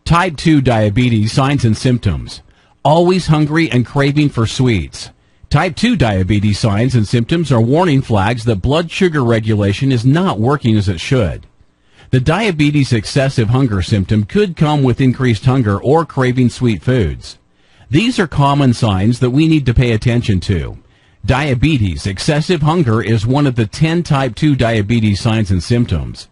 Type 2 diabetes signs and symptoms. Always hungry and craving for sweets. Type 2 diabetes signs and symptoms are warning flags that blood sugar regulation is not working as it should. The diabetes excessive hunger symptom could come with increased hunger or craving sweet foods. These are common signs that we need to pay attention to. Diabetes excessive hunger is one of the 10 type 2 diabetes signs and symptoms.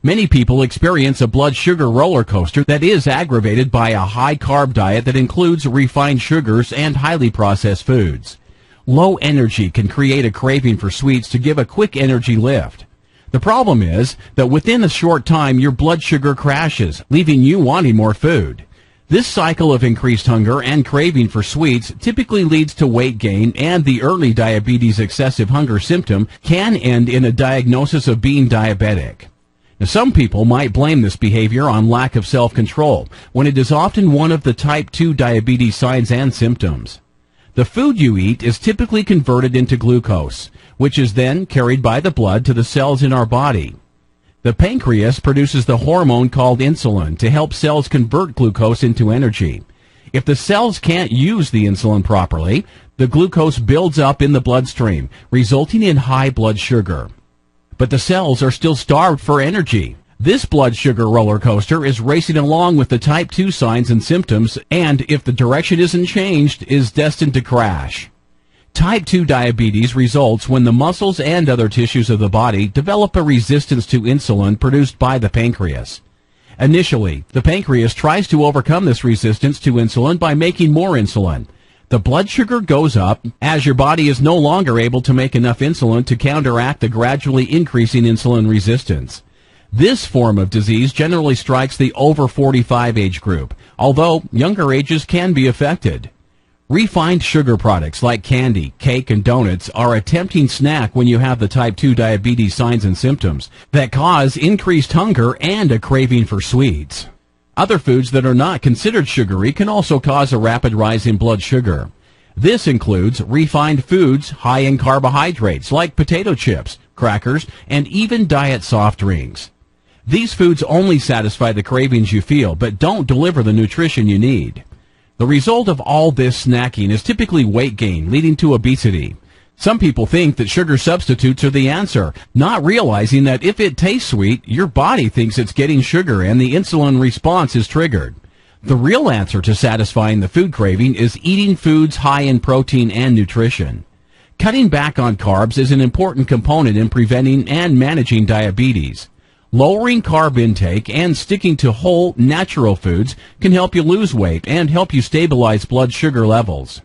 Many people experience a blood sugar roller coaster that is aggravated by a high-carb diet that includes refined sugars and highly processed foods. Low energy can create a craving for sweets to give a quick energy lift. The problem is that within a short time your blood sugar crashes, leaving you wanting more food. This cycle of increased hunger and craving for sweets typically leads to weight gain, and the early diabetes excessive hunger symptom can end in a diagnosis of being diabetic. Now, some people might blame this behavior on lack of self-control, when it is often one of the type 2 diabetes signs and symptoms. The food you eat is typically converted into glucose, which is then carried by the blood to the cells in our body. The pancreas produces the hormone called insulin to help cells convert glucose into energy. If the cells can't use the insulin properly, the glucose builds up in the bloodstream, resulting in high blood sugar. But the cells are still starved for energy. This blood sugar roller coaster is racing along with the type 2 signs and symptoms, and if the direction isn't changed, is destined to crash. Type 2 diabetes results when the muscles and other tissues of the body develop a resistance to insulin produced by the pancreas. Initially, the pancreas tries to overcome this resistance to insulin by making more insulin. The blood sugar goes up as your body is no longer able to make enough insulin to counteract the gradually increasing insulin resistance. This form of disease generally strikes the over 45 age group, although younger ages can be affected. Refined sugar products like candy, cake, and donuts are a tempting snack when you have the type 2 diabetes signs and symptoms that cause increased hunger and a craving for sweets. Other foods that are not considered sugary can also cause a rapid rise in blood sugar. This includes refined foods high in carbohydrates like potato chips, crackers, and even diet soft drinks. These foods only satisfy the cravings you feel, but don't deliver the nutrition you need. The result of all this snacking is typically weight gain, leading to obesity. Some people think that sugar substitutes are the answer, not realizing that if it tastes sweet, your body thinks it's getting sugar and the insulin response is triggered. The real answer to satisfying the food craving is eating foods high in protein and nutrition. Cutting back on carbs is an important component in preventing and managing diabetes. Lowering carb intake and sticking to whole, natural foods can help you lose weight and help you stabilize blood sugar levels.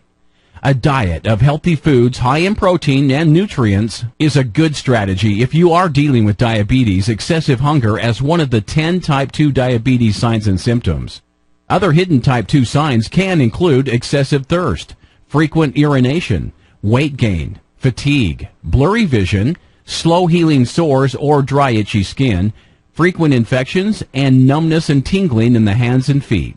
A diet of healthy foods high in protein and nutrients is a good strategy if you are dealing with diabetes excessive hunger as one of the 10 type 2 diabetes signs and symptoms. Other hidden type 2 signs can include excessive thirst, frequent urination, weight gain, fatigue, blurry vision, slow healing sores or dry itchy skin, frequent infections, and numbness and tingling in the hands and feet.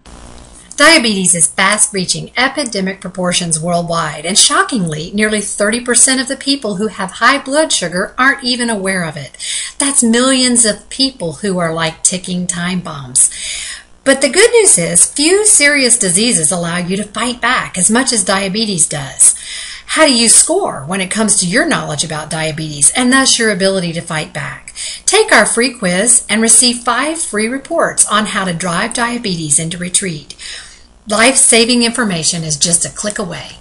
Diabetes is fast-reaching epidemic proportions worldwide, and shockingly, nearly 30% of the people who have high blood sugar aren't even aware of it. That's millions of people who are like ticking time bombs. But the good news is, few serious diseases allow you to fight back as much as diabetes does. How do you score when it comes to your knowledge about diabetes and thus your ability to fight back? Take our free quiz and receive 5 free reports on how to drive diabetes into retreat. Life-saving information is just a click away.